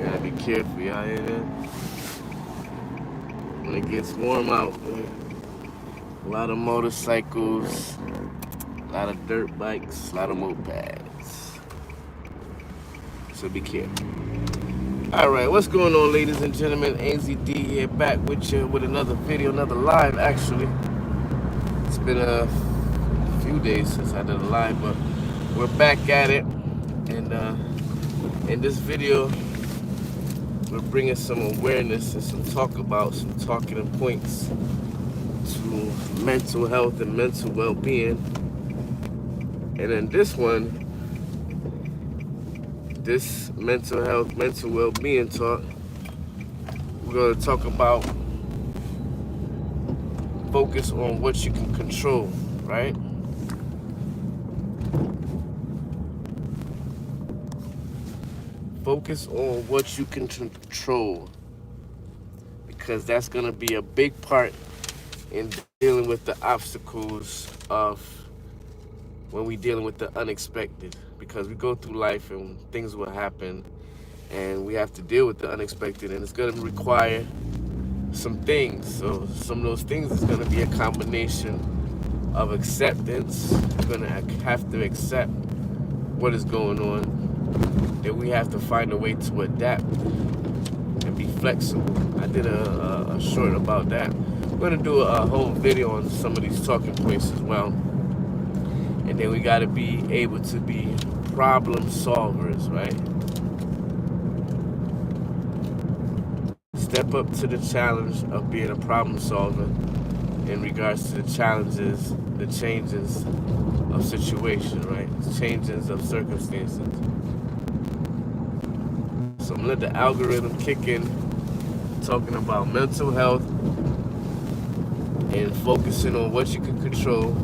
Gotta be careful out here. When it gets warm out, a lot of motorcycles, a lot of dirt bikes, a lot of mopeds. So be careful. Alright, what's going on, ladies and gentlemen? AnsleyD here, back with you with another video, another live actually. It's been a few days since I did a live, but we're back at it. And in this video, we're bringing some awareness and some talking points to mental health and mental well-being. And in this one, this mental health, mental well-being talk, we're going to talk about focus on what you can control, right? Focus on what you can control, because that's going to be a big part in dealing with the obstacles of when we're dealing with the unexpected. Because we go through life and things will happen and we have to deal with the unexpected, and it's going to require some things. So some of those things is going to be a combination of acceptance. We're going to have to accept what is going on. That we have to find a way to adapt and be flexible. I did a short about that. We're going to do a whole video on some of these talking points as well. And then we got to be able to be problem solvers, right? Step up to the challenge of being a problem solver in regards to the challenges, the changes of situation, right? Changes of circumstances. So I'm gonna let the algorithm kick in, talking about mental health and focusing on what you can control.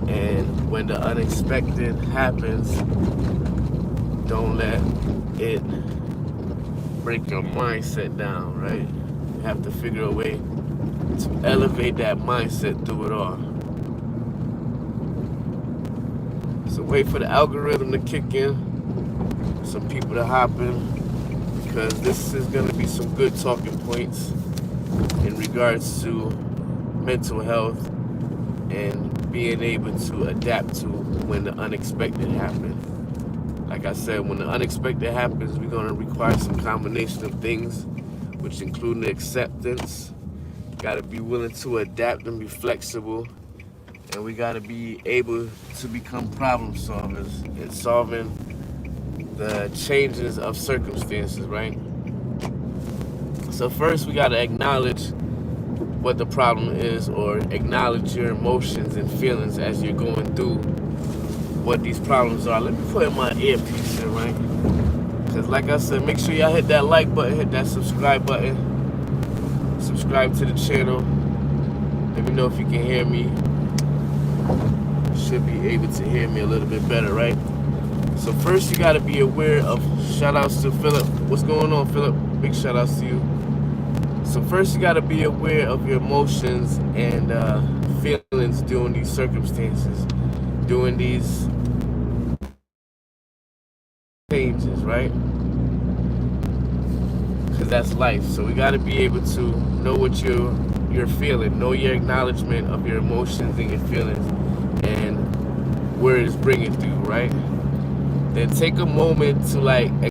And when the unexpected happens, don't let it break your mindset down, right? You have to figure a way to elevate that mindset through it all. So wait for the algorithm to kick in, some people to hop in, because this is going to be some good talking points in regards to mental health and being able to adapt to when the unexpected happens. Like I said, when the unexpected happens, we're going to require some combination of things, which include the acceptance. Got to be willing to adapt and be flexible, and we got to be able to become problem solvers in solving the changes of circumstances, right? So first we got to acknowledge what the problem is, or acknowledge your emotions and feelings as you're going through what these problems are. Let me put in my earpiece here, right? Because like I said, make sure y'all hit that like button, hit that subscribe button, subscribe to the channel. Let me know if you can hear me. You should be able to hear me a little bit better, right? So first you gotta be aware of, shout outs to Philip. What's going on, Philip? Big shout outs to you. So first you gotta be aware of your emotions and feelings during these circumstances, during these changes, right? Because that's life. So we gotta be able to know what you're feeling, know your acknowledgement of your emotions and your feelings and where it's bringing you, right? Then take a moment to like I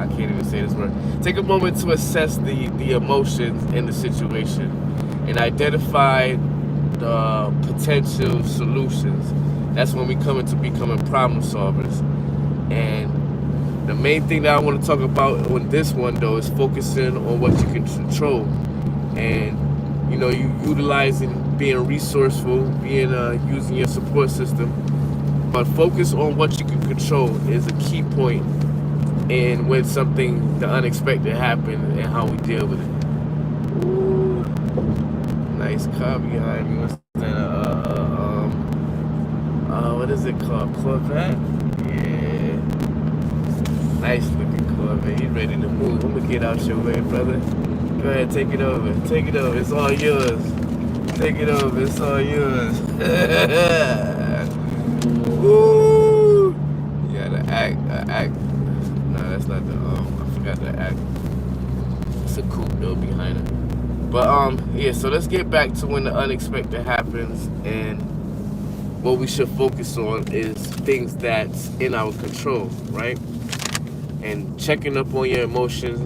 can't even say this word. Take a moment to assess the emotions in the situation and identify the potential solutions. That's when we come into becoming problem solvers. And the main thing that I want to talk about on this one though is focusing on what you can control. And you know, you utilizing being resourceful, being using your support system. But focus on what you can control is a key point in when the unexpected happens and how we deal with it. Ooh, nice car behind me. What's that? What is it called? Corvette? Yeah. Nice looking Corvette. He's ready to move. I'm gonna get out your way, brother. Go ahead, take it over. Take it over. It's all yours. Take it over. It's all yours. Woo! You got an act. It's a coupe though behind it. But yeah, so let's get back to when the unexpected happens, and what we should focus on is things that's in our control, right? And checking up on your emotions,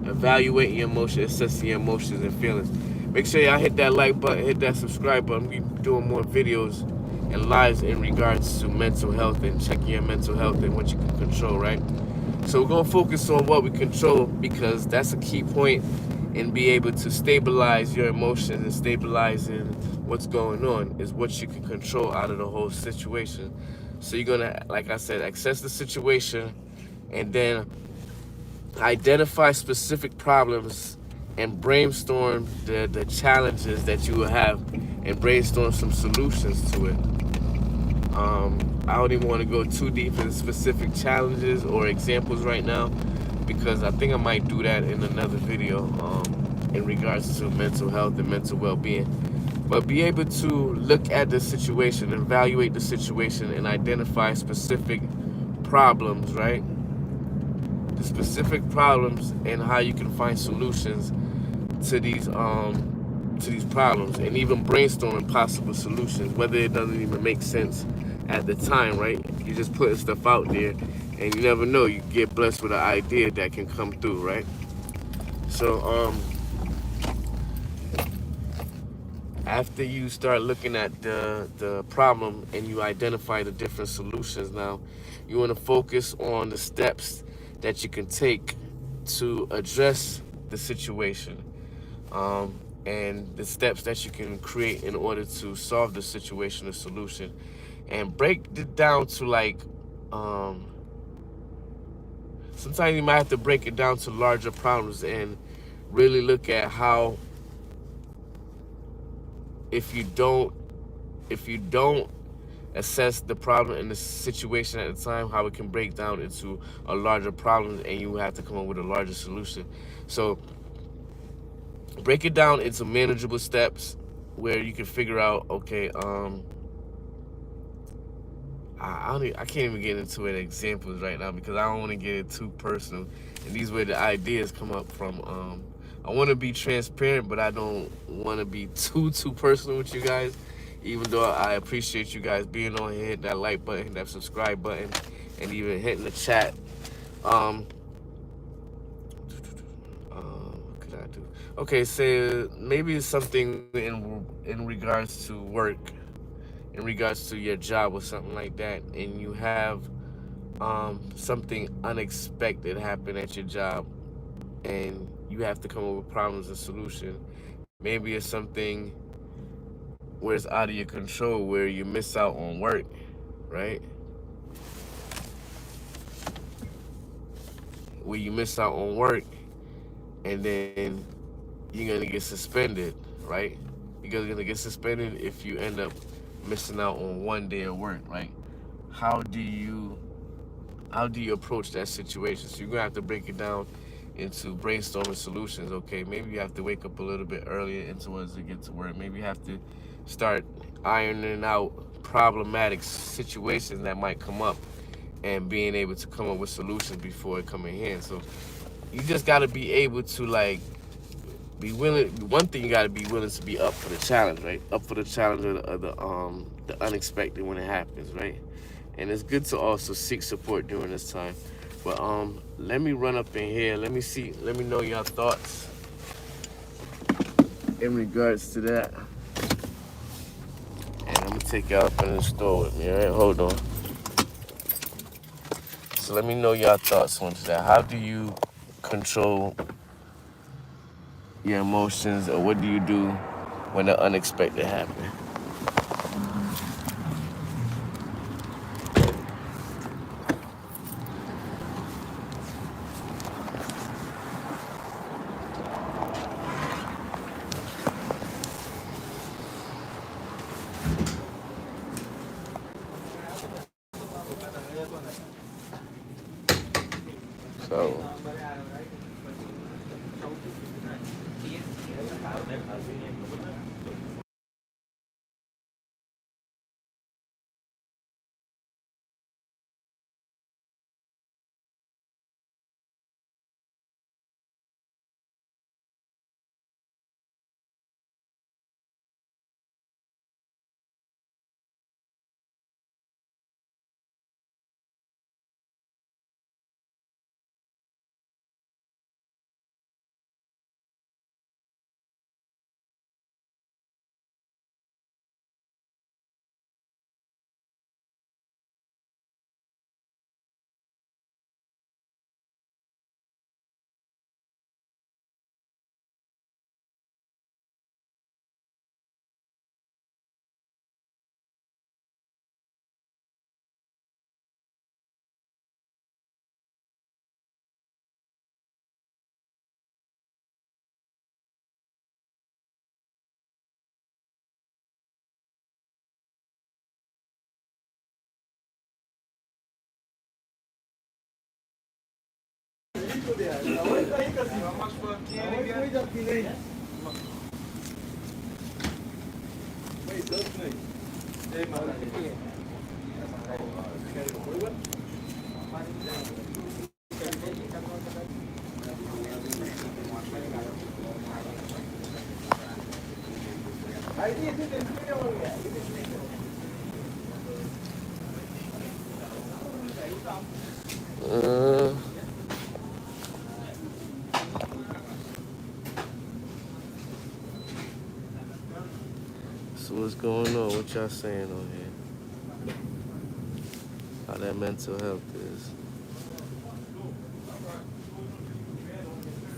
evaluating your emotions, assessing your emotions and feelings. Make sure y'all hit that like button, hit that subscribe button. We doing more videos and lives in regards to mental health and checking your mental health and what you can control, right? So we're gonna focus on what we control, because that's a key point in being able to stabilize your emotions and stabilizing what's going on, is what you can control out of the whole situation. So you're gonna, like I said, assess the situation and then identify specific problems and brainstorm the challenges that you will have, and brainstorm some solutions to it. I don't even want to go too deep in specific challenges or examples right now, because I think I might do that in another video in regards to mental health and mental well-being. But be able to look at the situation, evaluate the situation, and identify specific problems, right? The specific problems and how you can find solutions to these problems, and even brainstorming possible solutions, whether it doesn't even make sense at the time, right? You just putting stuff out there, and you never know, you get blessed with an idea that can come through, right? So after you start looking at the problem and you identify the different solutions, now you want to focus on the steps that you can take to address the situation, and the steps that you can create in order to solve the situation or solution, and break it down to like, sometimes you might have to break it down to larger problems and really look at how, if you don't assess the problem and the situation at the time, how it can break down into a larger problem, and you have to come up with a larger solution. So break it down into manageable steps where you can figure out, okay, I can't even get into it examples right now, because I don't want to get it too personal, and these where the ideas come up from. I want to be transparent, but I don't want to be too personal with you guys, even though I appreciate you guys being on here, hitting that like button, hitting that subscribe button, and even hitting the chat. What could I do? Okay, so maybe it's something in regards to work, in regards to your job or something like that, and you have something unexpected happen at your job, and you have to come up with problems and solutions. Maybe it's something where it's out of your control, where you miss out on work, right? Where you miss out on work, and then you're gonna get suspended, right? You're gonna get suspended if you end up missing out on one day of work, right? How do you approach that situation? So you're gonna have to break it down into brainstorming solutions. Okay, maybe you have to wake up a little bit earlier into order to get to work. Maybe you have to start ironing out problematic situations that might come up, and being able to come up with solutions before it come in hand. So you just got to be able to like be willing. One thing, you got to be willing to be up for the challenge, right? Up for the challenge of the unexpected when it happens, right? And it's good to also seek support during this time. But let me run up in here. Let me know your thoughts in regards to that. And I'm gonna take y'all up in the store with me. All right, hold on. So let me know your thoughts on that. How do you control your emotions, or what do you do when the unexpected happens? So Uh, so what's going on? What y'all saying on here? How that mental health is?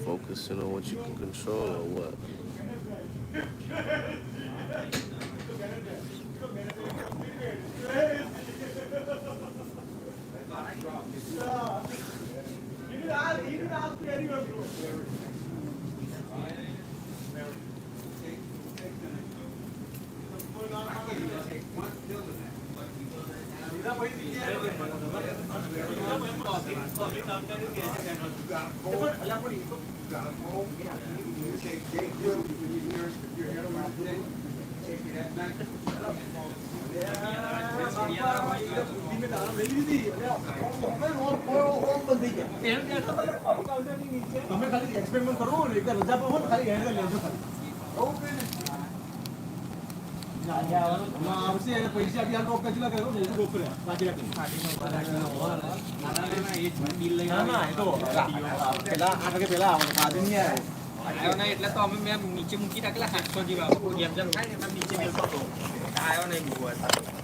Focusing on what you can control or what? આવ્યો નહીં એટલે તો અમે મેં નીચે મૂકી રાખેલા 800 જેવા જેમ જેમ થાય ને એમ નીચે મેળતો હતો આવ્યો નહીં મૂકવા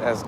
That's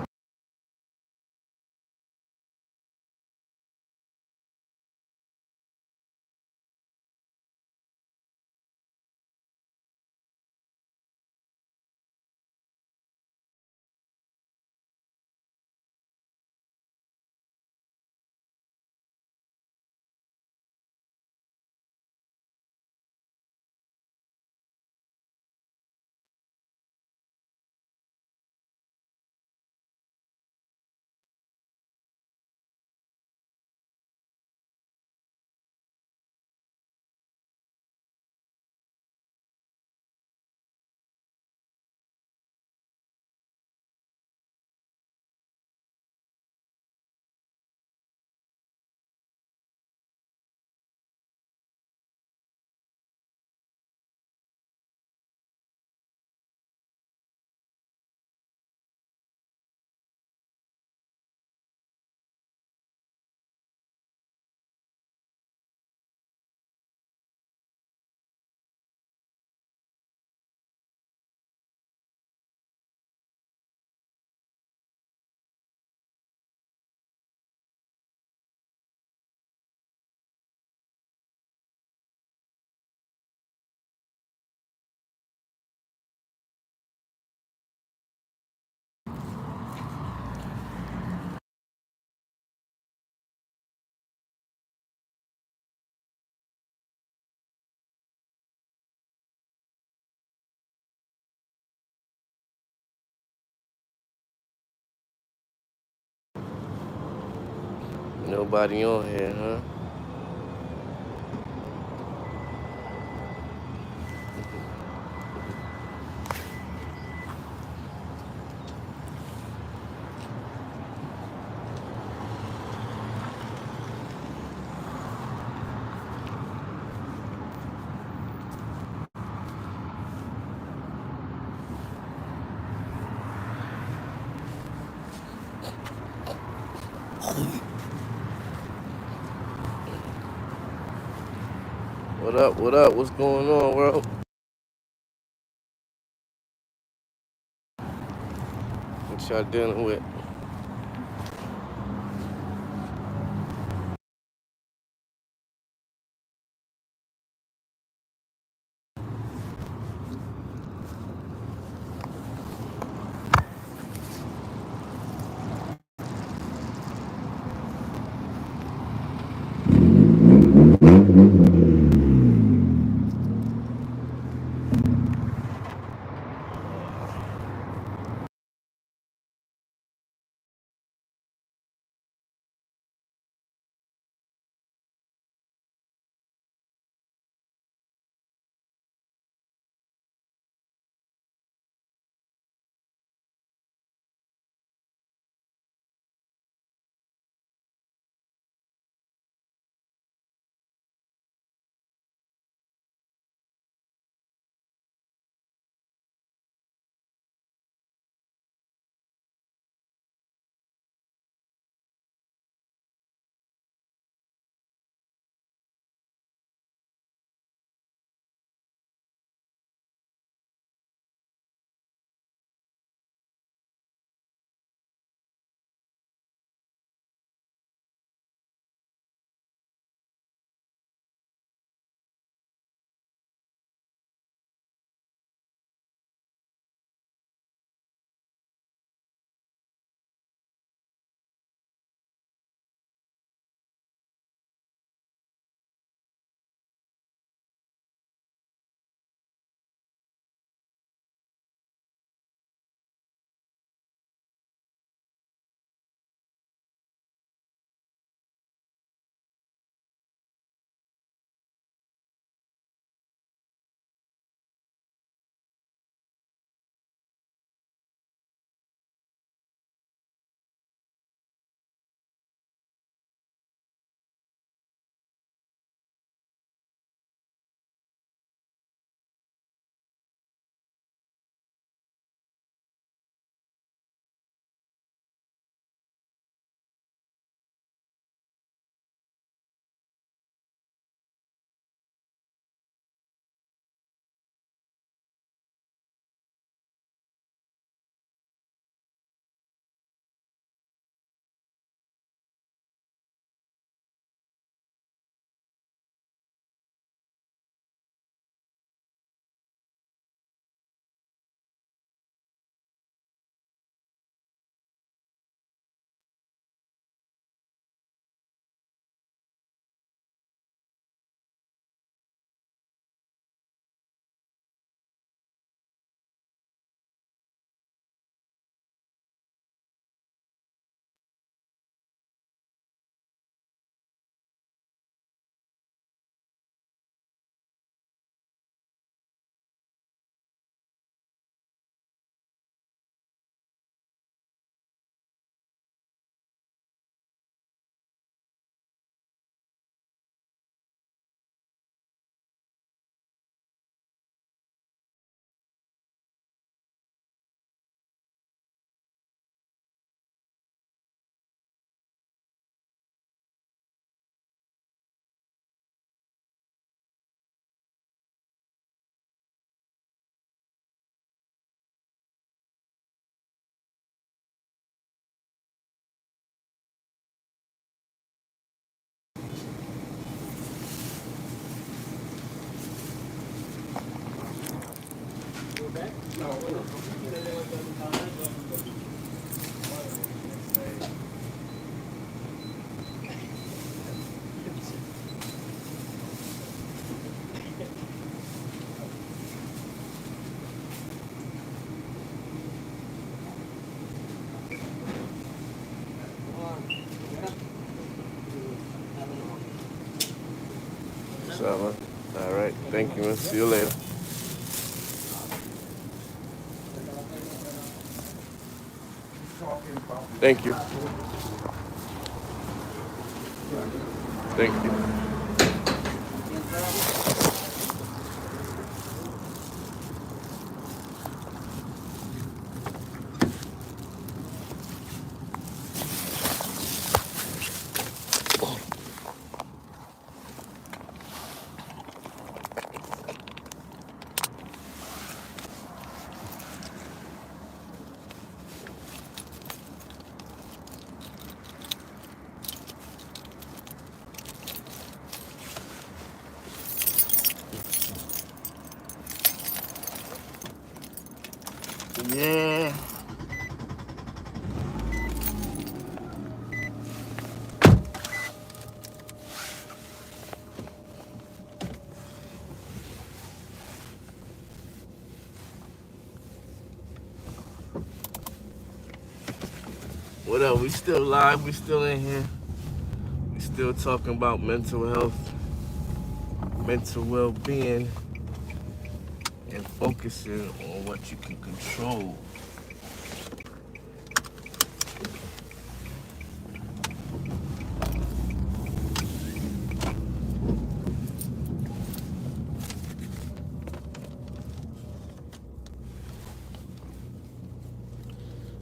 nobody on here, huh? What up? What up? What's going on, world? What y'all dealing with? Inshallah. All right. Thank you, man. See you later. Thank you. Thank you. Yeah. What up? We still live. We still in here. We still talking about mental health, mental well-being, and focusing on what you can control.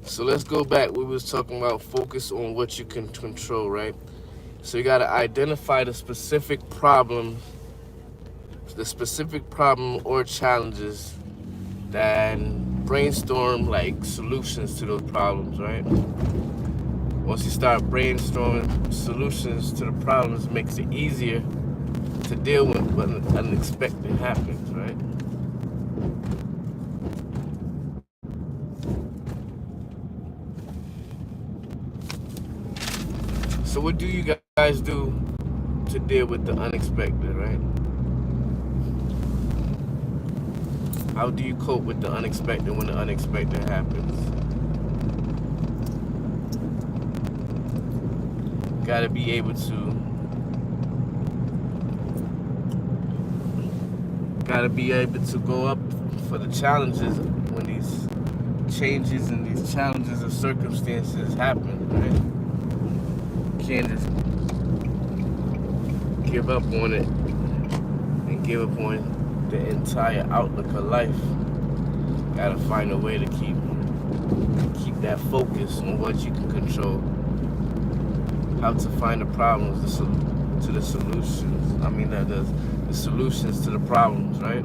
So let's go back. We was talking about focus on what you can control, right? So you got to identify the specific problem or challenges, then brainstorm like solutions to those problems, right? Once you start brainstorming solutions to the problems, it makes it easier to deal with when unexpected happens, right? So what do you guys do to deal with the unexpected, right? How do you cope with the unexpected when the unexpected happens? Gotta be able to go up for the challenges when these changes and these challenges of circumstances happen, right? You can't just give up on it and give up on the entire outlook of life. Gotta find a way to keep that focus on what you can control. How to find the problems to the solutions. I mean, the solutions to the problems, right?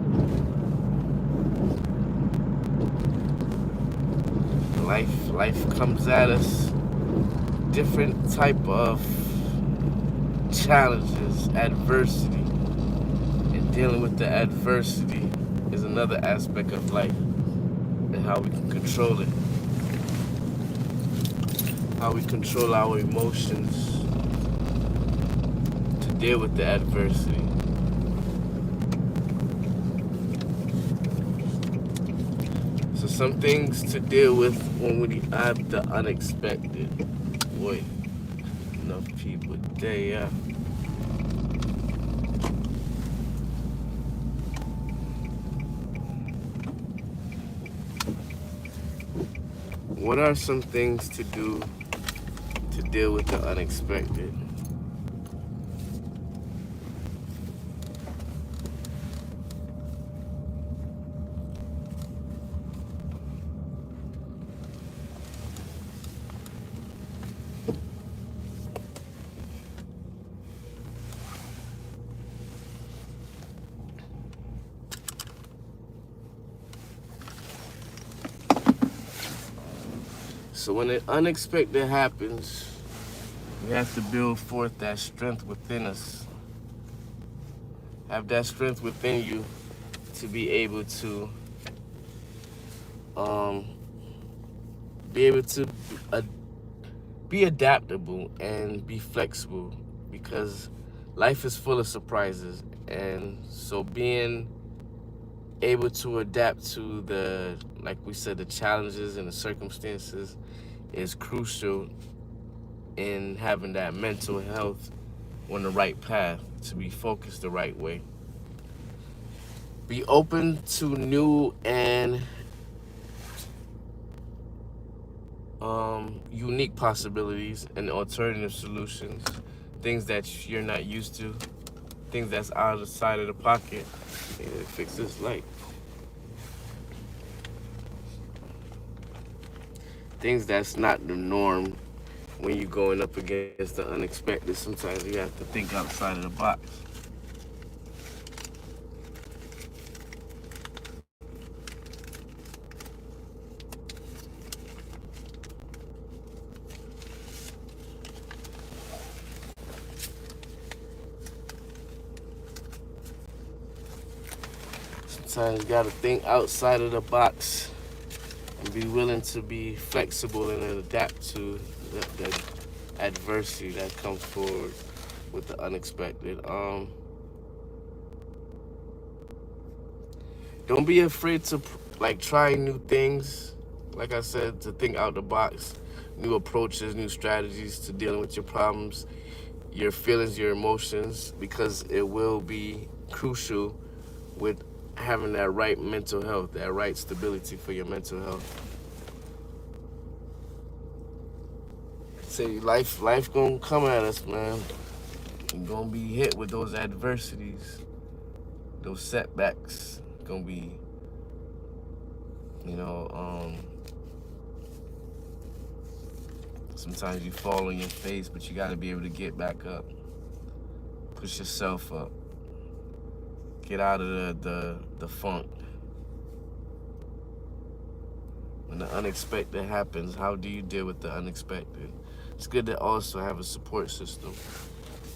Life comes at us different type of challenges, adversity, and dealing with the adversity is another aspect of life and how we can control it. How we control our emotions to deal with the adversity. So some things to deal with when we have the unexpected. Boy, enough people today, yeah. What are some things to do to deal with the unexpected? So when the unexpected happens, we have to build forth that strength within us. Have that strength within you to be able to be adaptable and be flexible, because life is full of surprises, and so being able to adapt to like we said, the challenges and the circumstances is crucial in having that mental health on the right path. to be focused the right way. Be open to new and unique possibilities and alternative solutions, things that you're not used to, things that's out of the side of the pocket. Fix this light. Things that's not the norm when you're going up against the unexpected. Sometimes you have to think outside of the box. Sometimes you gotta think outside of the box and be willing to be flexible and adapt to the adversity that comes forward with the unexpected. Don't be afraid to try new things. Like I said, to think out the box, new approaches, new strategies to dealing with your problems, your feelings, your emotions, because it will be crucial with having that right mental health, that right stability for your mental health. Say life gonna come at us, man. You're gonna be hit with those adversities, those setbacks. Gonna be, sometimes you fall on your face, but you gotta be able to get back up, push yourself up, get out of the funk. When the unexpected happens, how do you deal with the unexpected? It's good to also have a support system.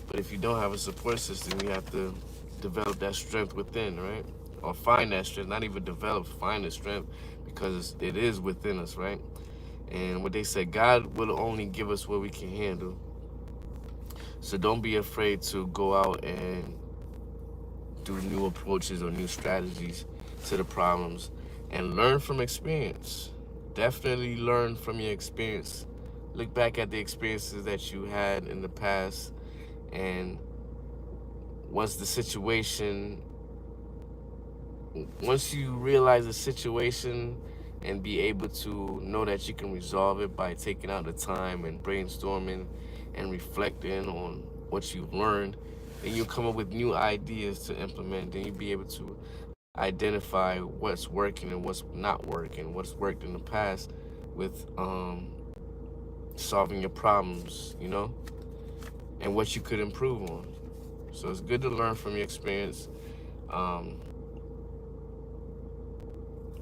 But if you don't have a support system, you have to develop that strength within, right? Or find that strength, not even develop, find the strength, because it is within us, right? And what they say, God will only give us what we can handle. So don't be afraid to go out and do new approaches or new strategies to the problems and learn from experience. Definitely learn from your experience. Look back at the experiences that you had in the past, and once you realize the situation and be able to know that you can resolve it by taking out the time and brainstorming and reflecting on what you've learned, then you'll come up with new ideas to implement. Then you'll be able to identify what's working and what's not working, what's worked in the past with solving your problems, and what you could improve on. So it's good to learn from your experience.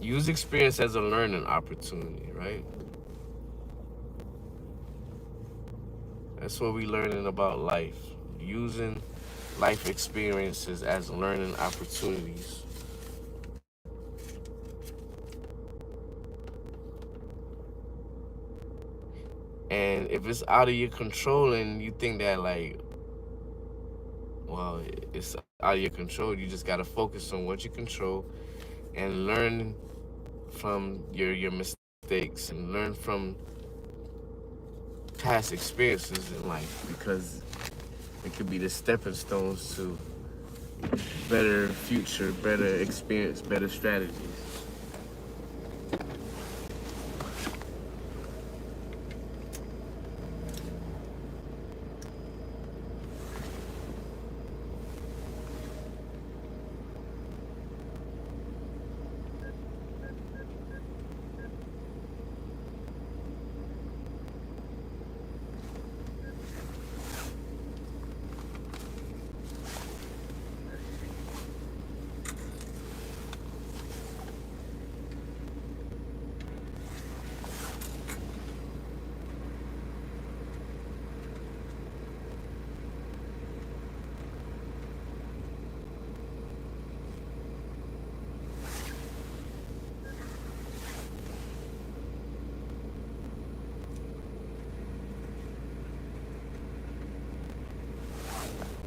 Use experience as a learning opportunity, right? That's what we're learning about life. Using life experiences as learning opportunities. And if it's out of your control and you think that it's out of your control, you just gotta focus on what you control and learn from your mistakes and learn from past experiences in life, because it could be the stepping stones to better future, better experience, better strategies.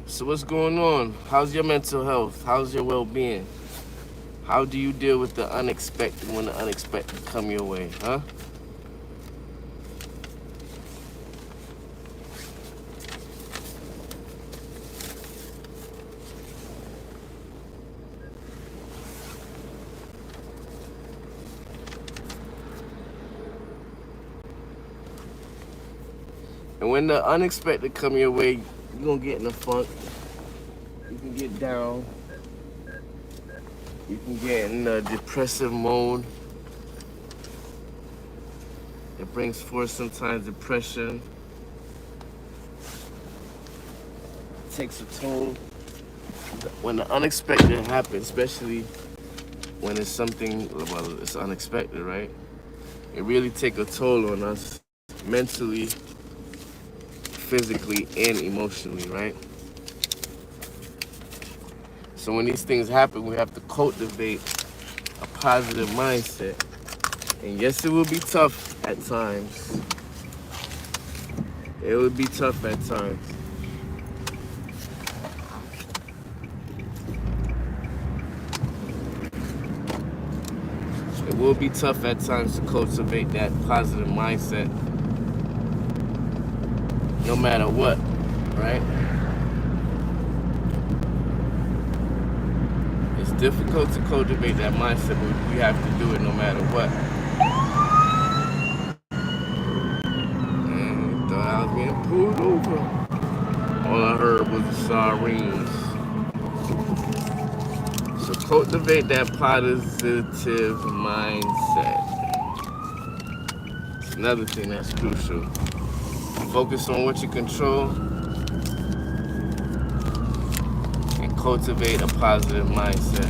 So what's going on? How's your mental health? How's your well-being? How do you deal with the unexpected when the unexpected come your way, huh? And when the unexpected come your way, you're gonna get in a funk. You can get down. You can get in a depressive mode. It brings forth sometimes depression. It takes a toll. When the unexpected happens, especially when it's something, well, it's unexpected, right? It really takes a toll on us mentally, physically, and emotionally, right? So when these things happen, we have to cultivate a positive mindset. And yes, it will be tough at times. It will be tough at times. It will be tough at times to cultivate that positive mindset, no matter what, right? It's difficult to cultivate that mindset, but we have to do it no matter what. And thought I was being pulled over. All I heard was the sirens. So cultivate that positive mindset. It's another thing that's crucial. Focus on what you control and cultivate a positive mindset.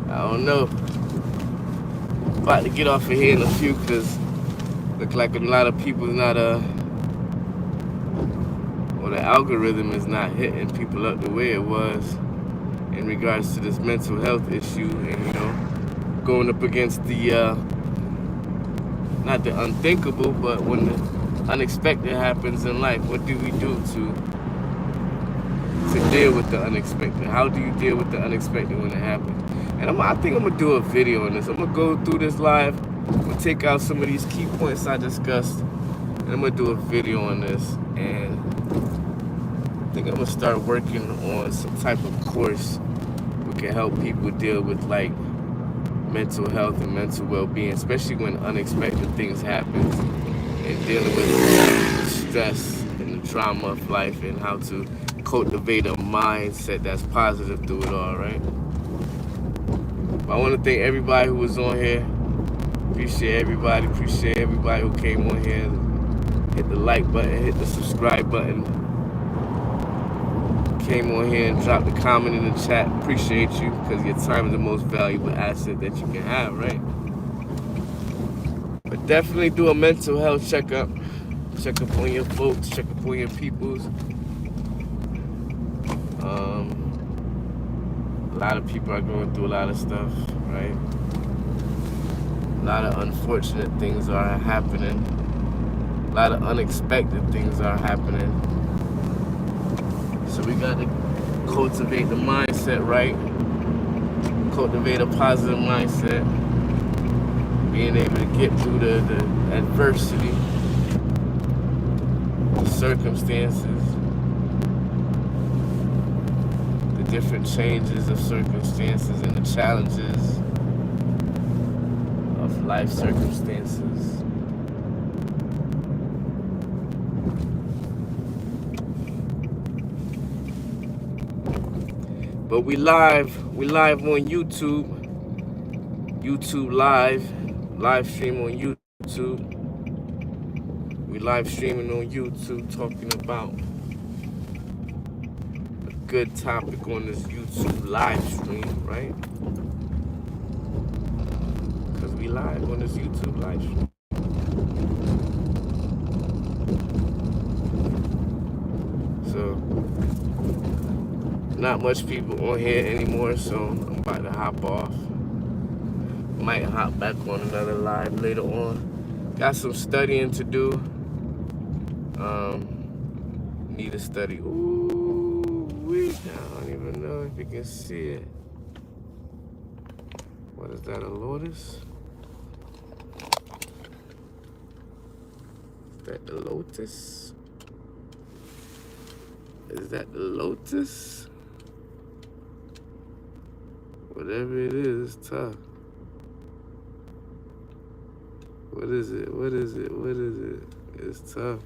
I don't know. About to get off of here in a few because look like a lot of people not or the algorithm is not hitting people up the way it was in regards to this mental health issue, and you know, going up against the not the unthinkable, but when the unexpected happens in life, what do we do to deal with the unexpected? How do you deal with the unexpected when it happens? And I think I'm gonna do a video on this. I'm gonna go through this live. I'm gonna take out some of these key points I discussed, and I'm gonna do a video on this. And I think I'm gonna start working on some type of course we can help people deal with like mental health and mental well-being, especially when unexpected things happen, and dealing with the stress and the drama of life, and how to cultivate a mindset that's positive through it all, right? I want to thank everybody who was on here. Appreciate everybody who came on here. Hit the like button, hit the subscribe button. Came on here and dropped a comment in the chat. Appreciate you, because your time is the most valuable asset that you can have, right? But definitely do a mental health checkup. Check up on your folks, check up on your peoples. A lot of people are going through a lot of stuff, right? A lot of unfortunate things are happening. A lot of unexpected things are happening. So we got to cultivate the mindset, right? Cultivate a positive mindset. Being able to get through the adversity, the circumstances, the different changes of circumstances and the challenges of life circumstances. But we live on YouTube. YouTube live stream on YouTube. We live streaming on YouTube, talking about a good topic on this YouTube live stream, right? Because we live on this YouTube live stream. So, not much people on here anymore, so I'm about to hop off. Might hop back on another live later on. Got some studying to do. Need to study. Ooh, I don't even know if you can see it. What is that, a lotus? Is that the lotus? Is that the lotus? Whatever it is, it's tough. What is it? What is it? What is it? It's tough.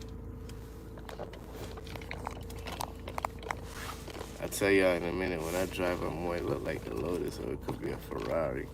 I'll tell y'all in a minute. When I drive, it might look like a Lotus, or it could be a Ferrari.